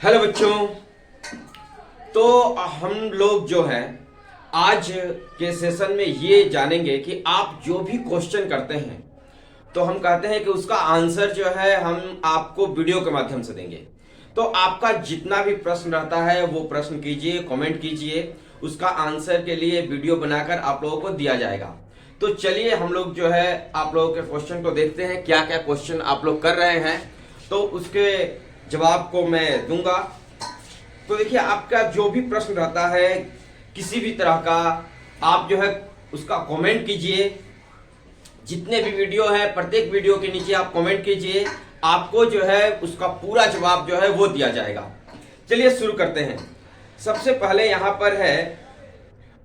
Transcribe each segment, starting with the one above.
Hello बच्चों। तो हम लोग जो है आज के सेशन में ये जानेंगे कि आप जो भी क्वेश्चन करते हैं तो हम कहते हैं कि उसका आंसर जो है हम आपको वीडियो के माध्यम से देंगे। तो आपका जितना भी प्रश्न रहता है वो प्रश्न कीजिए, कमेंट कीजिए, उसका आंसर के लिए वीडियो बनाकर आप लोगों को दिया जाएगा। तो चलिए हम लोग जो है आप लोगों के क्वेश्चन को देखते हैं, क्या क्या क्वेश्चन आप लोग कर रहे हैं तो उसके जवाब को मैं दूंगा। तो देखिए आपका जो भी प्रश्न रहता है किसी भी तरह का, आप जो है उसका कमेंट कीजिए। जितने भी वीडियो है प्रत्येक वीडियो के नीचे आप कमेंट कीजिए, आपको जो है उसका पूरा जवाब जो है वो दिया जाएगा। चलिए शुरू करते हैं। सबसे पहले यहां पर है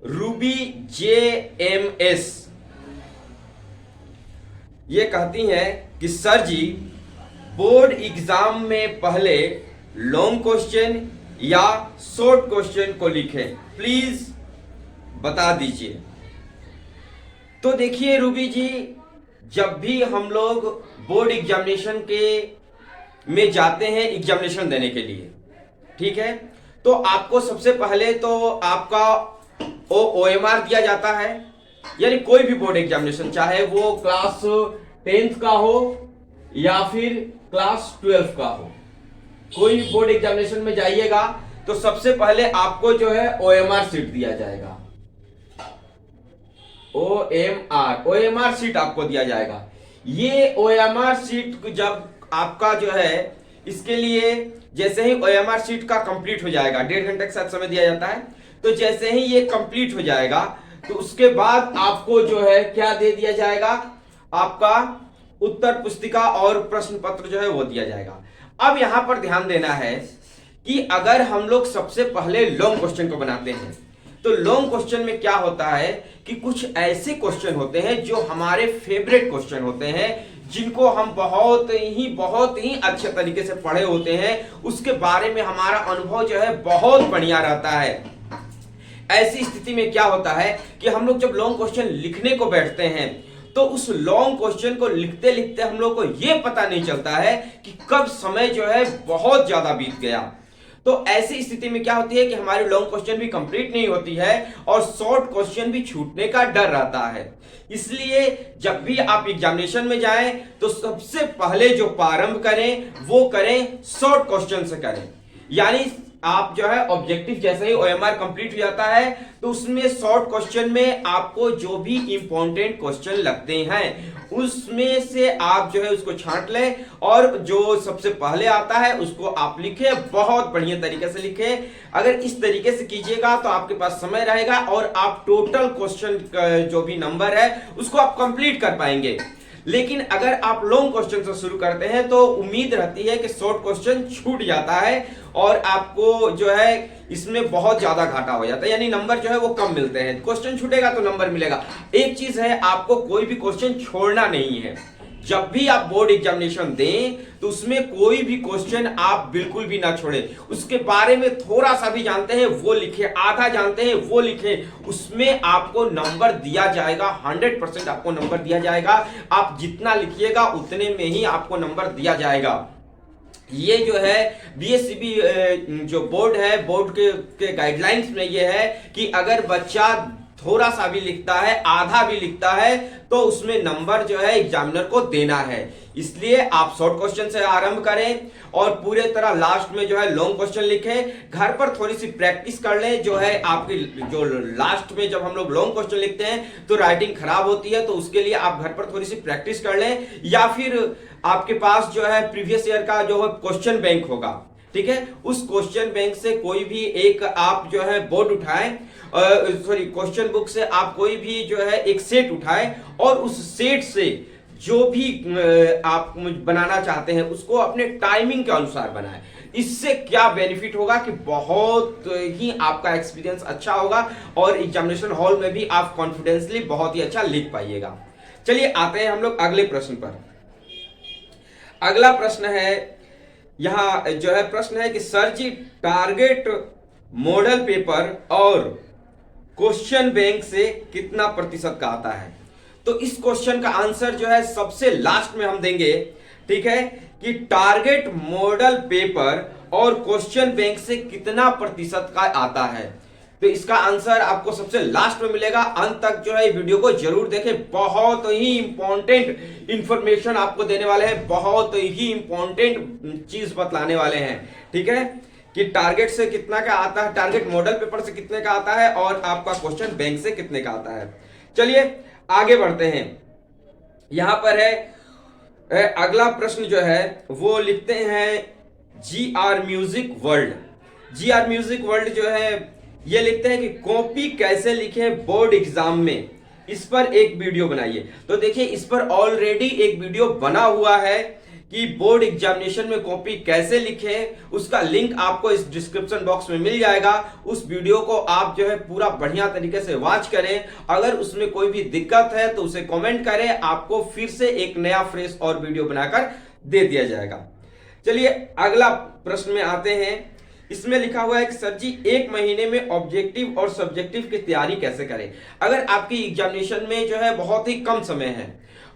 रूबी JMS। ये कहती हैं कि सर जी बोर्ड एग्जाम में पहले लॉन्ग क्वेश्चन या शॉर्ट क्वेश्चन को लिखें, प्लीज बता दीजिए। तो देखिए रूबी जी, जब भी हम लोग बोर्ड एग्जामिनेशन में जाते हैं एग्जामिनेशन देने के लिए, ठीक है, तो आपको सबसे पहले तो आपका OMR दिया जाता है। यानी कोई भी बोर्ड एग्जामिनेशन, चाहे वो क्लास 10th का हो या फिर क्लास 12th का हो, कोई भी बोर्ड एग्जामिनेशन में जाइएगा तो सबसे पहले आपको जो है OMR शीट दिया जाएगा। OMR शीट आपको दिया जाएगा। ये OMR शीट जब आपका जो है, इसके लिए जैसे ही OMR शीट का कंप्लीट हो जाएगा, 1.5 घंटे के साथ समय दिया जाता है, तो जैसे ही ये कंप्लीट हो जाएगा तो उसके बाद आपको जो है क्या दे दिया जाएगा, आपका उत्तर पुस्तिका और प्रश्न पत्र जो है वो दिया जाएगा। अब यहां पर ध्यान देना है कि अगर हम लोग सबसे पहले लॉन्ग क्वेश्चन को बनाते हैं तो लॉन्ग क्वेश्चन में क्या होता है कि कुछ ऐसे क्वेश्चन होते हैं जो हमारे फेवरेट क्वेश्चन होते हैं, जिनको हम बहुत ही अच्छे तरीके से पढ़े होते हैं, उसके बारे में हमारा अनुभव जो है बहुत बढ़िया रहता है। ऐसी स्थिति में क्या होता है कि हम लोग जब लॉन्ग क्वेश्चन लिखने को बैठते हैं तो उस लॉन्ग क्वेश्चन को लिखते लिखते हम लोग को यह पता नहीं चलता है कि कब समय जो है बहुत ज्यादा बीत गया। तो ऐसी स्थिति में क्या होती है कि हमारी लॉन्ग क्वेश्चन भी कंप्लीट नहीं होती है और शॉर्ट क्वेश्चन भी छूटने का डर रहता है। इसलिए जब भी आप एग्जामिनेशन में जाएं तो सबसे पहले जो प्रारंभ करें वो करें शॉर्ट क्वेश्चन से करें। यानी आप जो है ऑब्जेक्टिव जैसे ही OMR कंप्लीट हो जाता है तो उसमें शॉर्ट क्वेश्चन में आपको जो भी इंपॉर्टेंट क्वेश्चन लगते हैं उसमें से आप जो है उसको छांट लें और जो सबसे पहले आता है उसको आप लिखें, बहुत बढ़िया तरीके से लिखें। अगर इस तरीके से कीजिएगा तो आपके पास समय रहेगा और आप टोटल क्वेश्चन जो भी नंबर है उसको आप कंप्लीट कर पाएंगे। लेकिन अगर आप लॉन्ग क्वेश्चन से शुरू करते हैं तो उम्मीद रहती है कि शॉर्ट क्वेश्चन छूट जाता है और आपको जो है इसमें बहुत ज्यादा घाटा हो जाता है, यानी नंबर जो है वो कम मिलते हैं। क्वेश्चन छूटेगा तो नंबर मिलेगा। एक चीज है, आपको कोई भी क्वेश्चन छोड़ना नहीं है। जब भी आप बोर्ड एग्जामिनेशन दें तो उसमें कोई भी क्वेश्चन आप बिल्कुल भी ना छोड़ें। उसके बारे में थोड़ा सा भी जानते हैं वो लिखें, आधा जानते हैं वो लिखें, उसमें आपको नंबर दिया जाएगा। 100% आपको नंबर दिया जाएगा। आप जितना लिखिएगा उतने में ही आपको नंबर दिया जाएगा। ये जो है BSCB जो बोर्ड है, बोर्ड के गाइडलाइंस में ये है कि अगर बच्चा थोड़ा सा भी लिखता है, आधा भी लिखता है, तो उसमें नंबर जो है एग्जामिनर को देना है। इसलिए आप शॉर्ट क्वेश्चन से आरंभ करें और पूरे तरह लास्ट में जो है लॉन्ग क्वेश्चन लिखें। घर पर थोड़ी सी प्रैक्टिस कर लें। जो है आपकी जो लास्ट में जब हम लोग लॉन्ग क्वेश्चन लिखते हैं तो राइटिंग खराब होती है, तो उसके लिए आप घर पर थोड़ी सी प्रैक्टिस कर लें, या फिर आपके पास जो है प्रीवियस ईयर का जो है क्वेश्चन बैंक होगा, ठीक है, उस क्वेश्चन बैंक से कोई भी एक आप जो है बोर्ड उठाएं, क्वेश्चन बुक से आप कोई भी जो है एक सेट उठाएं और उस सेट से जो भी आप बनाना चाहते हैं उसको अपने टाइमिंग के अनुसार बनाएं। इससे क्या बेनिफिट होगा कि बहुत ही आपका एक्सपीरियंस अच्छा होगा और एग्जामिनेशन हॉल में भी आप कॉन्फिडेंसली बहुत ही अच्छा लिख पाइएगा। चलिए आते हैं हम लोग अगले प्रश्न पर। अगला प्रश्न है, यहां जो है प्रश्न है कि सर जी टारगेट मॉडल पेपर और क्वेश्चन बैंक से कितना प्रतिशत का आता है। तो इस क्वेश्चन का आंसर जो है सबसे लास्ट में हम देंगे, ठीक है, कि टारगेट मॉडल पेपर और क्वेश्चन बैंक से कितना प्रतिशत का आता है? तो इसका आंसर आपको सबसे लास्ट में मिलेगा। अंत तक जो है वीडियो को जरूर देखें, बहुत ही इंपॉर्टेंट इंफॉर्मेशन आपको देने वाले हैं, बहुत ही इंपॉर्टेंट चीज बतलाने वाले हैं। ठीक है, कि टारगेट से कितना का आता है, टारगेट मॉडल पेपर से कितने का आता है और आपका क्वेश्चन बैंक से कितने का आता है। चलिए आगे बढ़ते हैं। यहां पर है अगला प्रश्न जो है वो लिखते हैं GR music world. GR music world जो है ये लिखते हैं कि कॉपी कैसे लिखे बोर्ड एग्जाम में, इस पर एक वीडियो बनाइए। तो देखिए इस पर ऑलरेडी एक वीडियो बना हुआ है कि बोर्ड एग्जामिनेशन में कॉपी कैसे लिखे, उसका लिंक आपको इस डिस्क्रिप्शन बॉक्स में मिल जाएगा। उस वीडियो को आप जो है पूरा बढ़िया तरीके से वॉच करें। अगर उसमें कोई भी दिक्कत है तो उसे कमेंट करें, आपको फिर से एक नया फ्रेश और वीडियो बनाकर दे दिया जाएगा। चलिए अगला प्रश्न में आते हैं। इसमें लिखा हुआ है कि सर जी 1 महीने में ऑब्जेक्टिव और सब्जेक्टिव की तैयारी कैसे करें? अगर आपकी एग्जामिनेशन में जो है बहुत ही कम समय है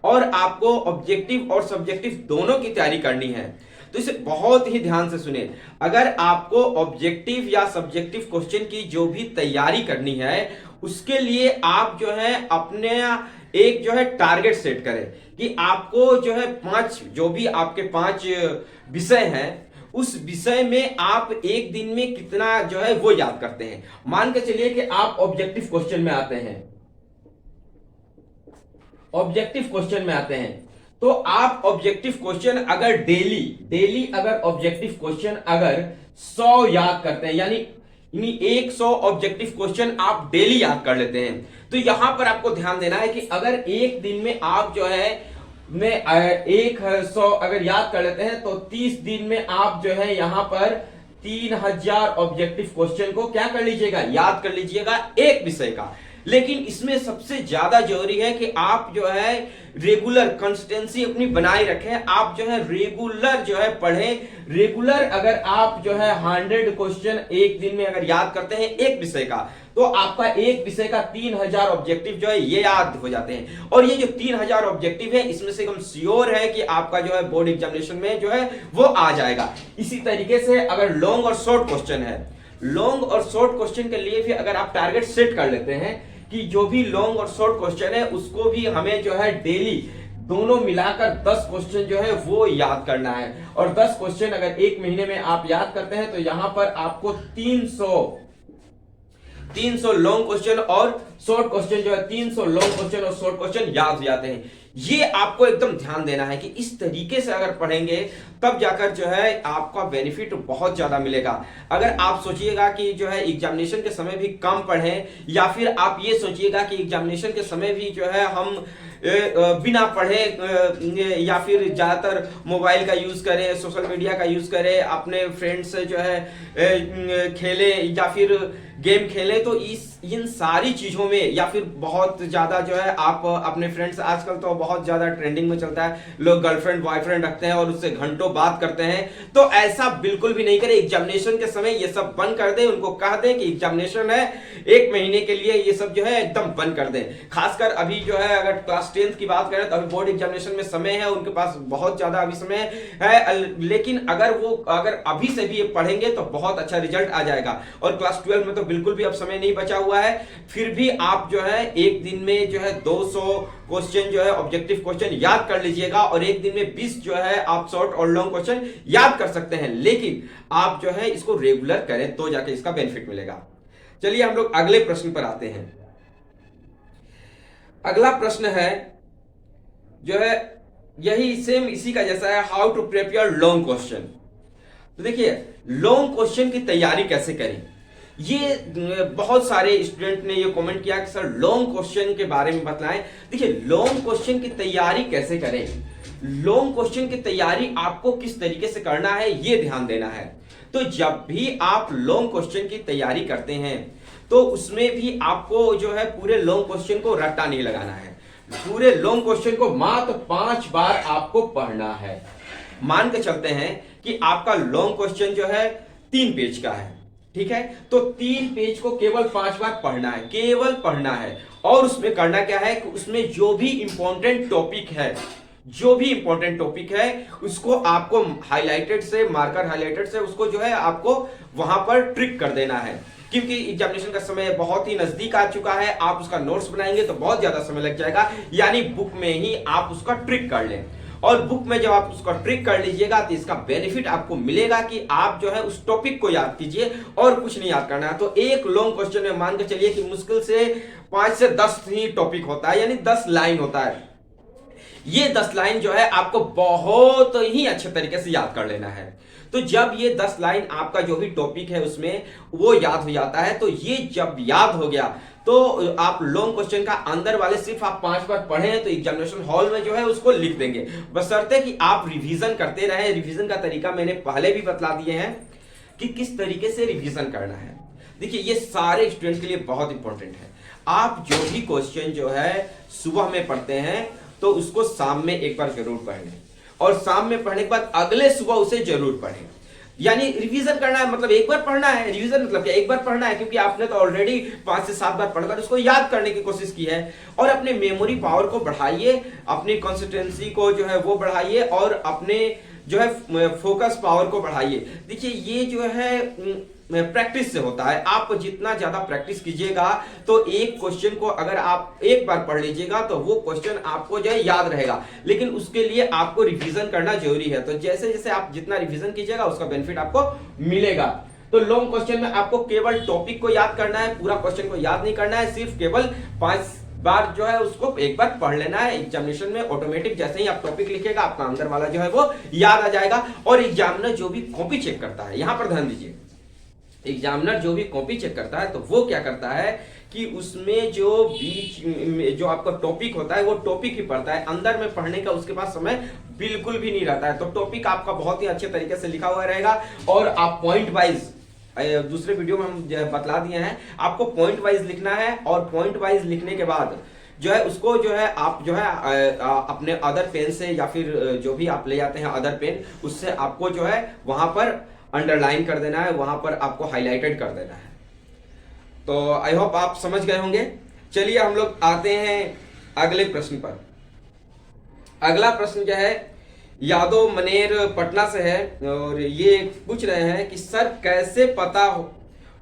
और आपको ऑब्जेक्टिव और सब्जेक्टिव दोनों की तैयारी करनी है तो इसे बहुत ही ध्यान से सुने। अगर आपको ऑब्जेक्टिव या सब्जेक्टिव क्वेश्चन की जो भी तैयारी करनी है उसके लिए आप जो है अपने एक जो है टारगेट सेट करें कि आपको जो है 5 जो भी आपके 5 विषय हैं उस विषय में आप एक दिन में कितना जो है वो याद करते हैं। मान के चलिए कि आप ऑब्जेक्टिव क्वेश्चन में आते हैं, ऑब्जेक्टिव क्वेश्चन में आते हैं तो आप ऑब्जेक्टिव क्वेश्चन अगर डेली अगर ऑब्जेक्टिव क्वेश्चन अगर 100 याद करते हैं, यानी 100 ऑब्जेक्टिव क्वेश्चन आप डेली याद कर लेते हैं, तो यहां पर आपको ध्यान देना है कि अगर एक दिन में आप जो है 100 अगर याद कर लेते हैं तो 30 दिन में आप जो है यहां पर 3000 ऑब्जेक्टिव क्वेश्चन को क्या कर लीजिएगा, याद कर लीजिएगा एक विषय का। लेकिन इसमें सबसे ज्यादा जरूरी है कि आप जो है रेगुलर कंसिस्टेंसी अपनी बनाए रखें, आप जो है रेगुलर जो है पढ़ें। रेगुलर अगर आप जो है 100 क्वेश्चन एक दिन में अगर याद करते हैं एक विषय का तो आपका एक विषय का 3000 ऑब्जेक्टिव जो है ये याद हो जाते हैं। और ये जो 3000 ऑब्जेक्टिव है इसमें से हम श्योर है कि आपका जो है बोर्ड एग्जामिनेशन में जो है वो आ जाएगा। इसी तरीके से अगर लॉन्ग और शॉर्ट क्वेश्चन है, लॉन्ग और शॉर्ट क्वेश्चन के लिए भी अगर आप टारगेट सेट कर लेते हैं कि जो भी लॉन्ग और शॉर्ट क्वेश्चन है उसको भी हमें जो है डेली दोनों मिलाकर 10 क्वेश्चन जो है वो याद करना है। और 10 क्वेश्चन अगर एक महीने में आप याद करते हैं तो यहां पर आपको 300 लॉन्ग क्वेश्चन और शॉर्ट क्वेश्चन जो है 300 लॉन्ग क्वेश्चन और शॉर्ट क्वेश्चन याद हो जाते हैं। ये आपको एकदम ध्यान देना है कि इस तरीके से अगर पढ़ेंगे तब जाकर जो है आपका बेनिफिट बहुत ज्यादा मिलेगा। अगर आप सोचिएगा कि जो है एग्जामिनेशन के समय भी कम पढ़ें या फिर आप ये सोचिएगा कि एग्जामिनेशन के समय भी जो है हम बिना पढ़े या फिर ज्यादातर मोबाइल का यूज करें, सोशल मीडिया का यूज करें, अपने फ्रेंड्स से जो है खेले या फिर गेम खेले, तो इन सारी चीजों में या फिर बहुत ज्यादा जो है आप अपने फ्रेंड्स, आजकल तो बहुत ज्यादा ट्रेंडिंग में चलता है, लोग गर्लफ्रेंड बॉयफ्रेंड रखते हैं और उससे घंटों बात करते हैं, तो ऐसा बिल्कुल भी नहीं करें। एग्जामिनेशन के समय ये सब बंद कर दें, उनको कह दें कि एग्जामिनेशन है 1 महीने के लिए, ये सब जो है एकदम बंद कर दें। खासकर अभी जो है अगर क्लास 10th की बात करें तो अभी बोर्ड एग्जामिनेशन में समय है, उनके पास बहुत ज्यादा अभी समय है, लेकिन अगर अभी से भी ये पढ़ेंगे तो बहुत अच्छा रिजल्ट आ जाएगा। और क्लास 12 में तो बिल्कुल भी अब समय नहीं बचा हुआ है, फिर भी आप जो है एक दिन में जो है 200 क्वेश्चन जो है ऑब्जेक्टिव क्वेश्चन याद कर लीजिएगा और एक दिन में 20 जो है आप शॉर्ट और लॉन्ग क्वेश्चन याद कर सकते हैं। लेकिन आप जो है इसको रेगुलर करें तो जाके इसका बेनिफिट मिलेगा। चलिए हम लोग अगले प्रश्न पर आते हैं। अगला प्रश्न है जो है यही सेम इसी का जैसा है, how to prepare long question. तो देखिए लॉन्ग क्वेश्चन की तैयारी कैसे करें, ये बहुत सारे स्टूडेंट ने ये कमेंट किया कि सर लॉन्ग क्वेश्चन के बारे में बताएं। देखिए लॉन्ग क्वेश्चन की तैयारी कैसे करें, लॉन्ग क्वेश्चन की तैयारी आपको किस तरीके से करना है ये ध्यान देना है। तो जब भी आप लॉन्ग क्वेश्चन की तैयारी करते हैं तो उसमें भी आपको जो है पूरे लॉन्ग क्वेश्चन को रट्टा नहीं लगाना है, पूरे लॉन्ग क्वेश्चन को मात्र 5 बार आपको पढ़ना है। मान के चलते हैं कि आपका लॉन्ग क्वेश्चन जो है 3 पेज का है, ठीक है, तो 3 पेज को केवल 5 बार पढ़ना है, केवल पढ़ना है। और उसमें करना क्या है कि उसमें जो भी इंपॉर्टेंट टॉपिक है, जो भी इंपॉर्टेंट टॉपिक है उसको आपको हाईलाइटेड से, मार्कर हाईलाइटेड से उसको जो है आपको वहां पर ट्रिक कर देना है, क्योंकि एग्जामिनेशन का समय बहुत ही नजदीक आ चुका है। आप उसका नोट्स बनाएंगे तो बहुत ज्यादा समय लग जाएगा, यानी बुक में ही आप उसका ट्रिक कर लें। और बुक में जब आप उसका ट्रिक कर लीजिएगा तो इसका बेनिफिट आपको मिलेगा कि आप जो है उस टॉपिक को याद कीजिए और कुछ नहीं याद करना है। तो एक लॉन्ग क्वेश्चन में मान के चलिए कि मुश्किल से 5 से 10 ही टॉपिक होता है, यानी 10 लाइन होता है। ये 10 लाइन जो है आपको बहुत ही अच्छे तरीके से याद कर लेना है। तो जब ये 10 लाइन आपका जो भी टॉपिक है उसमें वो याद हो जाता है, तो ये जब याद हो गया तो आप लॉन्ग क्वेश्चन का अंदर वाले सिर्फ आप 5 बार पढ़ें तो एग्जामिनेशन हॉल में जो है उसको लिख देंगे, बशर्ते कि आप रिवीजन करते रहें। रिवीजन का तरीका मैंने पहले भी बतला दिए हैं कि किस तरीके से रिवीजन करना है। देखिए ये सारे स्टूडेंट के लिए बहुत इंपॉर्टेंट है। आप जो भी क्वेश्चन जो है सुबह में पढ़ते हैं तो उसको शाम में एक बार जरूर पढ़ लें, और शाम में पढ़ने के बाद अगले सुबह उसे जरूर पढ़ें। यानी रिवीजन करना है मतलब एक बार पढ़ना है, रिवीजन मतलब क्या, एक बार पढ़ना है, क्योंकि आपने तो ऑलरेडी 5 से 7 बार पढ़कर उसको याद करने की कोशिश की है। और अपने मेमोरी पावर को बढ़ाइए, अपनी कंसिस्टेंसी को जो है वो बढ़ाइए, और अपने जो है फोकस पावर को बढ़ाइए। देखिए ये जो है प्रैक्टिस से होता है। आप जितना ज्यादा प्रैक्टिस कीजिएगा तो एक क्वेश्चन को अगर आप एक बार पढ़ लीजिएगा तो वो क्वेश्चन आपको जो है याद रहेगा, लेकिन उसके लिए आपको रिवीजन करना जरूरी है। तो जैसे जैसे आप जितना रिवीजन कीजिएगा उसका बेनिफिट आपको मिलेगा। तो लॉन्ग क्वेश्चन में आपको केवल टॉपिक को याद करना है, पूरा क्वेश्चन को याद नहीं करना है, सिर्फ केवल 5 बार जो है उसको एक बार पढ़ लेना है। एग्जामिनेशन में ऑटोमेटिक जैसे ही आप टॉपिक लिखिएगा आपका अंदर वाला जो है वो याद आ जाएगा। और एग्जामिनर जो भी कॉपी चेक करता है, यहां पर ध्यान दीजिए, एग्जामिनर जो भी कॉपी चेक करता है तो वो क्या करता है कि उसमें जो बीच में जो आपका टॉपिक होता है वो टॉपिक ही पढ़ता है, अंदर में पढ़ने का उसके पास समय बिल्कुल भी नहीं रहता है। तो टॉपिक आपका बहुत ही अच्छे तरीके से लिखा हुआ रहेगा, और आप पॉइंट वाइज, दूसरे वीडियो में हम बतला दिए हैं, आपको पॉइंट वाइज लिखना है। और पॉइंट वाइज लिखने के बाद जो है उसको जो है आप जो है अपने अदर पेन से या फिर जो भी आप ले जाते हैं अदर पेन, उससे आपको जो है वहां पर अंडरलाइन कर देना है, वहां पर आपको हाईलाइटेड कर देना है। तो आई होप आप समझ गए होंगे। चलिए हम लोग आते हैं अगले प्रश्न पर। अगला प्रश्न जो है यादव मनेर पटना से है, और ये पूछ रहे हैं कि सर कैसे पता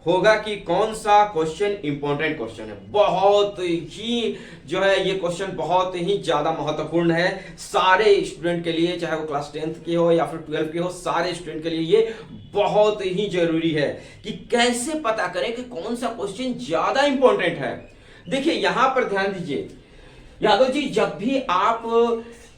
होगा कि कौन सा क्वेश्चन इंपॉर्टेंट क्वेश्चन है। बहुत ही जो है ये क्वेश्चन बहुत ही ज्यादा महत्वपूर्ण है सारे स्टूडेंट के लिए, चाहे वो क्लास 10th के हो या फिर 12th के हो, सारे स्टूडेंट के लिए ये बहुत ही जरूरी है कि कैसे पता करें कि कौन सा क्वेश्चन ज्यादा इंपॉर्टेंट है। देखिए यहां पर ध्यान दीजिए यादव जी, जब भी आप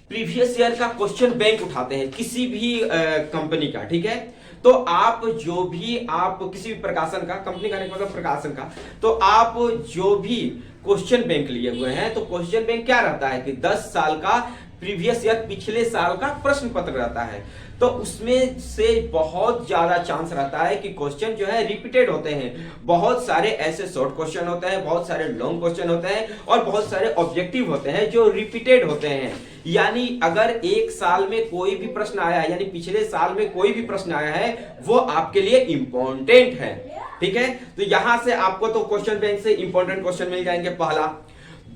प्रीवियस ईयर का क्वेश्चन बैंक उठाते हैं किसी भी कंपनी का, ठीक है, तो आप जो भी आप किसी भी प्रकाशन का, कंपनी का नहीं मतलब प्रकाशन का, तो आप जो भी क्वेश्चन बैंक लिए हुए हैं तो क्वेश्चन बैंक क्या रहता है कि 10 साल का प्रीवियस ईयर पिछले साल का प्रश्न पत्र रहता है। तो उसमें से बहुत ज्यादा चांस रहता है कि क्वेश्चन जो है रिपीटेड होते हैं। बहुत सारे ऐसे शॉर्ट क्वेश्चन होते हैं, बहुत सारे लॉन्ग क्वेश्चन होते हैं, और बहुत सारे ऑब्जेक्टिव होते हैं जो रिपीटेड होते हैं। यानी अगर एक साल में कोई भी प्रश्न आया है, यानी पिछले साल में कोई भी प्रश्न आया है, वो आपके लिए इंपॉर्टेंट है, ठीक है। तो यहां से आपको तो क्वेश्चन बैंक से इंपॉर्टेंट क्वेश्चन मिल जाएंगे पहला।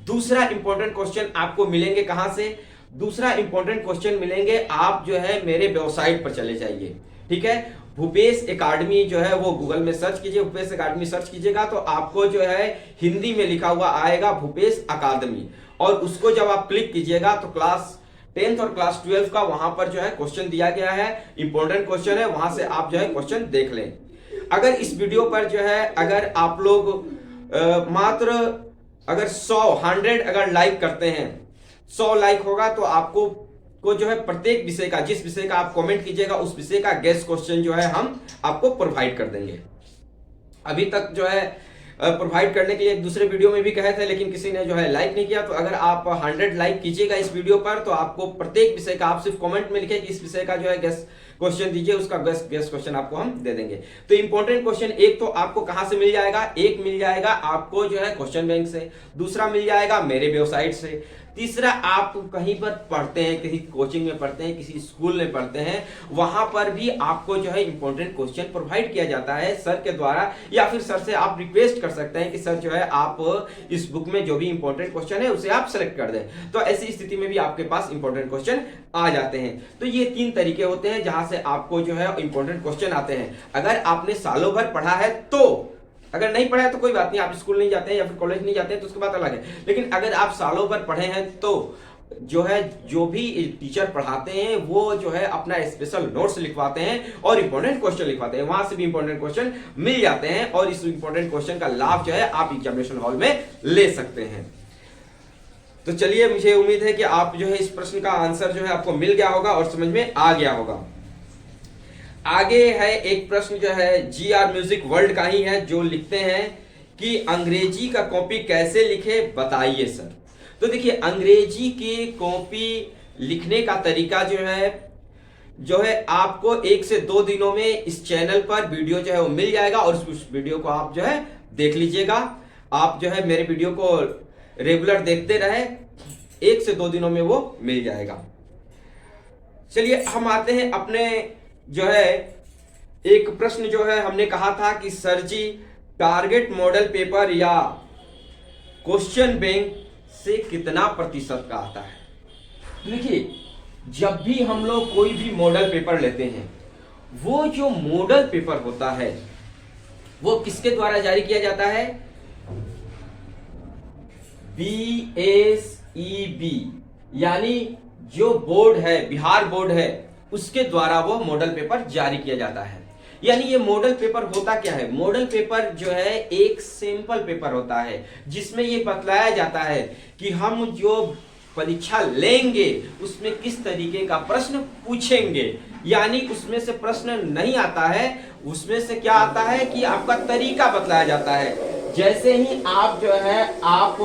दूसरा इंपॉर्टेंट क्वेश्चन आपको मिलेंगे कहां से, दूसरा इंपॉर्टेंट क्वेश्चन मिलेंगे आप जो है मेरे वेबसाइट पर चले जाइए, ठीक है। भूपेश एकेडमी जो है वो गूगल में सर्च कीजिए, भूपेश एकेडमी सर्च कीजिएगा तो आपको जो है हिंदी में लिखा हुआ आएगा भूपेश अकादमी, और उसको जब आप क्लिक कीजिएगा तो क्लास 10th और क्लास 12 का वहां पर जो है क्वेश्चन दिया गया है, इंपॉर्टेंट क्वेश्चन है, वहां से आप जो है क्वेश्चन देख लें। अगर इस वीडियो पर जो है अगर आप लोग मात्र अगर 100 अगर लाइक करते हैं, 100 लाइक होगा तो आपको जो है प्रत्येक विषय का, जिस विषय का आप कमेंट कीजिएगा उस विषय का गेस्ट क्वेश्चन जो है हम आपको प्रोवाइड कर देंगे। अभी तक जो है प्रोवाइड करने के लिए एक दूसरे वीडियो में भी कहे थे, लेकिन किसी ने जो है लाइक नहीं किया। तो अगर आप 100 लाइक कीजिएगा इस वीडियो पर तो आपको प्रत्येक विषय का, आप सिर्फ कमेंट में लिखे कि इस विषय का जो है गेस्ट क्वेश्चन दीजिए, उसका गेस्ट क्वेश्चन आपको हम दे देंगे। तो इंपॉर्टेंट क्वेश्चन एक तो आपको कहां से मिल जाएगा, एक मिल जाएगा आपको जो है क्वेश्चन बैंक से, दूसरा मिल जाएगा मेरे वेबसाइट से, तीसरा, आप कहीं पर पढ़ते हैं, किसी कोचिंग में पढ़ते हैं, किसी स्कूल में पढ़ते हैं, वहां पर भी आपको जो है इंपॉर्टेंट क्वेश्चन प्रोवाइड किया जाता है सर के द्वारा, या फिर सर से आप रिक्वेस्ट कर सकते हैं कि सर जो है आप इस बुक में जो भी इंपॉर्टेंट क्वेश्चन है उसे आप सेलेक्ट कर दें। तो ऐसी स्थिति में भी आपके पास इंपॉर्टेंट क्वेश्चन आ जाते हैं। तो ये 3 तरीके होते हैं जहां से आपको जो है इंपॉर्टेंट क्वेश्चन आते हैं। अगर आपने सालों भर पढ़ा है तो, अगर नहीं पढ़ा है तो कोई बात नहीं, आप स्कूल नहीं जाते हैं या फिर कॉलेज नहीं जाते हैं तो उसकी बात अलग है। लेकिन अगर आप सालों भर पढ़े हैं तो जो है, जो भी टीचर पढ़ाते हैं वो जो है अपना स्पेशल नोट्स लिखवाते हैं और इंपॉर्टेंट क्वेश्चन लिखवाते हैं, वहां से भी इंपॉर्टेंट क्वेश्चन मिल जाते हैं और इस इंपॉर्टेंट क्वेश्चन का लाभ जो है आप एग्जामिनेशन हॉल में ले सकते हैं। तो चलिए, मुझे उम्मीद है कि आप जो है इस प्रश्न का आंसर जो है आपको मिल गया होगा और समझ में आ गया होगा। आगे है एक प्रश्न जो है GR म्यूजिक वर्ल्ड का ही है, जो लिखते हैं कि अंग्रेजी का कॉपी कैसे लिखे बताइए सर। तो देखिए, अंग्रेजी की कॉपी लिखने का तरीका जो है आपको 1 से 2 दिनों में इस चैनल पर वीडियो जो है वो मिल जाएगा और उस वीडियो को आप जो है देख लीजिएगा। आप जो है मेरे वीडियो को रेगुलर देखते रहे, 1 से 2 दिनों में वो मिल जाएगा। चलिए, हम आते हैं अपने जो है एक प्रश्न जो है हमने कहा था कि सर जी टारगेट मॉडल पेपर या क्वेश्चन बैंक से कितना प्रतिशत का आता है। देखिए, जब भी हम लोग कोई भी मॉडल पेपर लेते हैं, वो जो मॉडल पेपर होता है वो किसके द्वारा जारी किया जाता है? BSEB यानी जो बोर्ड है, बिहार बोर्ड है, उसके द्वारा वो मॉडल पेपर जारी किया जाता है। यानी ये मॉडल पेपर होता क्या है? मॉडल पेपर जो है एक सैंपल पेपर होता है जिसमें ये बतलाया जाता है कि हम जो परीक्षा लेंगे उसमें किस तरीके का प्रश्न पूछेंगे। यानी उसमें से प्रश्न नहीं आता है, उसमें से क्या आता है कि आपका तरीका बतलाया जाता है। जैसे ही आप जो है आप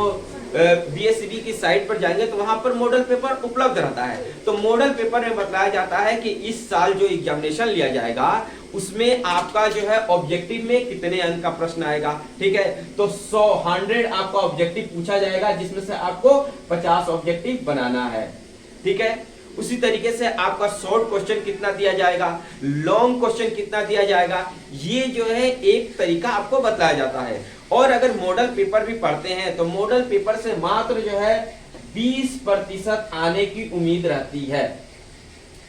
BSEB की साइट पर जाएंगे तो वहां पर मॉडल पेपर उपलब्ध रहता है। तो मॉडल पेपर में बताया जाता है कि इस साल जो एग्जामिनेशन लिया जाएगा उसमें आपका जो है ऑब्जेक्टिव में कितने अंक का प्रश्न आएगा। ठीक है, तो 100 आपका ऑब्जेक्टिव पूछा जाएगा जिसमें से आपको 50 ऑब्जेक्टिव बनाना है। ठीक है, उसी तरीके से आपका शॉर्ट क्वेश्चन कितना दिया जाएगा, लॉन्ग क्वेश्चन कितना दिया जाएगा, ये जो है एक तरीका आपको बताया जाता है। और अगर मॉडल पेपर भी पढ़ते हैं तो मॉडल पेपर से मात्र जो है 20% आने की उम्मीद रहती है,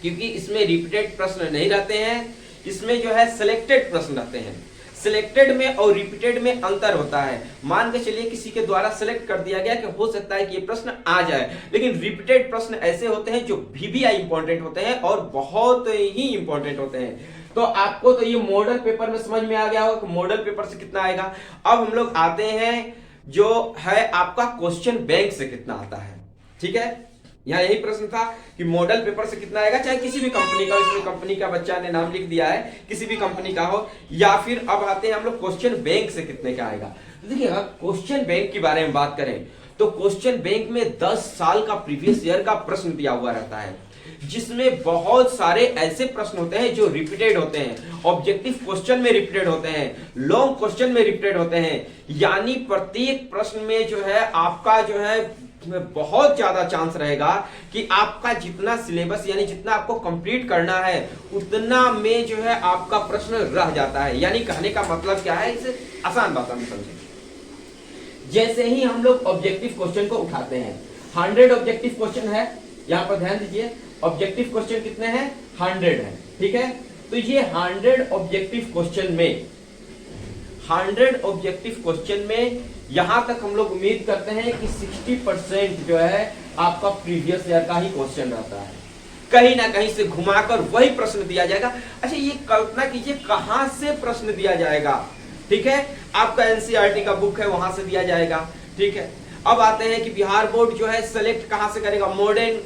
क्योंकि इसमें रिपीटेड प्रश्न नहीं रहते हैं, इसमें जो है सिलेक्टेड प्रश्न रहते हैं। सिलेक्टेड में और रिपीटेड में अंतर होता है। मान के चलिए किसी के द्वारा सिलेक्ट कर दिया गया कि हो सकता है कि ये प्रश्न आ जाए, लेकिन रिपीटेड प्रश्न ऐसे होते हैं जो VBI इंपॉर्टेंट होते हैं और बहुत ही इंपॉर्टेंट होते हैं। तो आपको तो ये मॉडल पेपर में समझ में आ गया होगा कि मॉडल पेपर से कितना आएगा। अब हम लोग आते हैं जो है आपका क्वेश्चन बैंक से कितना आता है। ठीक है, यहाँ यही प्रश्न था कि मॉडल पेपर से कितना आएगा, चाहे किसी भी कंपनी का, इसमें कंपनी का बच्चा ने नाम लिख दिया है, किसी भी कंपनी का हो, या फिर अब आते हैं हम लोग क्वेश्चन बैंक से कितने का आएगा। देखिए, अगर क्वेश्चन बैंक के बारे में बात करें तो क्वेश्चन बैंक में 10 साल का प्रीवियस ईयर का प्रश्न दिया हुआ रहता है, जिसमें बहुत सारे ऐसे प्रश्न होते हैं जो रिपीटेड होते हैं, ऑब्जेक्टिव क्वेश्चन में रिपीटेड होते हैं, लॉन्ग क्वेश्चन में रिपीटेड होते हैं। यानी प्रत्येक प्रश्न में जो है आपका जो है बहुत ज्यादा चांस रहेगा कि आपका जितना सिलेबस यानी जितना आपको कंप्लीट करना है उतना में जो है आपका प्रश्न रह जाता है। यानी कहने का मतलब क्या है, इसे आसान भाषा में समझें। जैसे ही हम लोग ऑब्जेक्टिव क्वेश्चन को उठाते हैं, 100 ऑब्जेक्टिव क्वेश्चन है, यहां पर ध्यान दीजिए, ऑब्जेक्टिव क्वेश्चन कितने हैं? 100 है। ठीक है, तो ये 100 ऑब्जेक्टिव क्वेश्चन में 100 ऑब्जेक्टिव क्वेश्चन में यहां तक हम लोग उम्मीद करते हैं कि 60% जो है आपका प्रीवियस ईयर का ही क्वेश्चन रहता है, कहीं ना कहीं से घुमाकर वही प्रश्न दिया जाएगा। अच्छा, ये कल्पना कीजिए कहां से प्रश्न दिया जाएगा। ठीक है, आपका NCERT का बुक है, वहां से दिया जाएगा। ठीक है, अब आते हैं कि बिहार बोर्ड जो है सिलेक्ट कहां से करेगा। मॉडर्न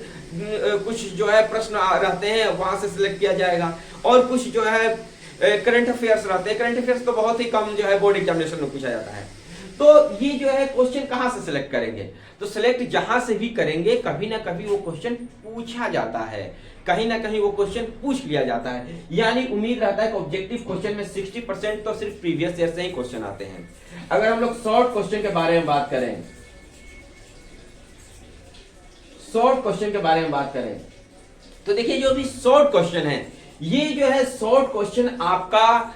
कुछ जो है प्रश्न रहते हैं, वहां से सिलेक्ट किया जाएगा, और कुछ जो है करंट अफेयर्स रहते हैं। करंट अफेयर्स तो बहुत ही कम जो है बोर्ड एग्जामिनेशन में पूछा जाता है। तो ये जो है क्वेश्चन कहां से सिलेक्ट करेंगे, तो सिलेक्ट जहां से भी करेंगे कभी ना कभी वो क्वेश्चन पूछा जाता है, कहीं ना कहीं वो क्वेश्चन पूछ लिया जाता है। यानी उम्मीद रहता है कि ऑब्जेक्टिव क्वेश्चन में 60% तो सिर्फ प्रीवियस ईयर से ही क्वेश्चन आते हैं। अगर हम लोग शॉर्ट क्वेश्चन के बारे में बात करें शॉर्ट क्वेश्चन के बारे में बात करें तो देखिए जो भी शॉर्ट क्वेश्चन है, ये जो है शॉर्ट क्वेश्चन आपका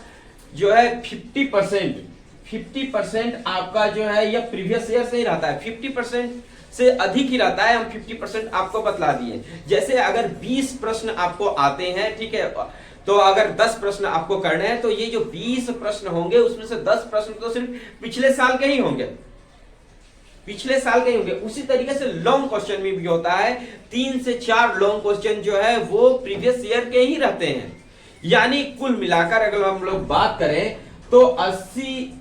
जो है 50% आपका जो है यह प्रीवियस ईयर से ही रहता है, 50% से अधिक ही रहता है। हम 50% आपको बतला दिए। जैसे अगर 20 प्रश्न आपको आते हैं, ठीक है, तो अगर 10 प्रश्न आपको करने हैं तो ये जो 20 प्रश्न होंगे उसमें से 10 प्रश्न तो सिर्फ पिछले साल के ही होंगे, पिछले साल के ही होंगे। उसी तरीके से लॉन्ग क्वेश्चन में भी होता है, 3 से 4 लॉन्ग क्वेश्चन जो है वो प्रीवियस ईयर के ही रहते हैं। यानी कुल मिलाकर अगर हम लोग बात करें तो 80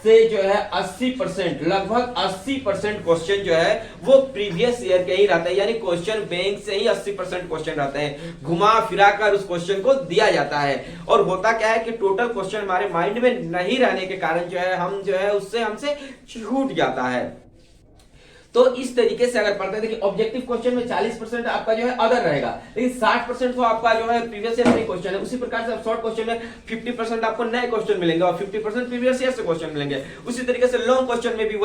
से जो है 80%, लगभग 80% क्वेश्चन जो है वो प्रीवियस ईयर के ही रहता है। यानी क्वेश्चन बैंक से ही 80% क्वेश्चन रहते हैं, घुमा फिरा कर उस क्वेश्चन को दिया जाता है। और होता क्या है कि टोटल क्वेश्चन हमारे माइंड में नहीं रहने के कारण जो है हम जो है उससे हमसे छूट जाता है। तो इस तरीके से अगर पढ़ते हैं, देखिए ऑब्जेक्टिव क्वेश्चन में 40% आपका जो है अदर रहेगा, लेकिन 60% तो आपका जो है प्रीवियस ईयर से क्वेश्चन है। उसी प्रकार से शॉर्ट क्वेश्चन में 50% आपको नए क्वेश्चन मिलेंगे और 50% प्रीवियस ईयर से क्वेश्चन मिलेंगे। उसी तरीके से लॉन्ग क्वेश्चन में भी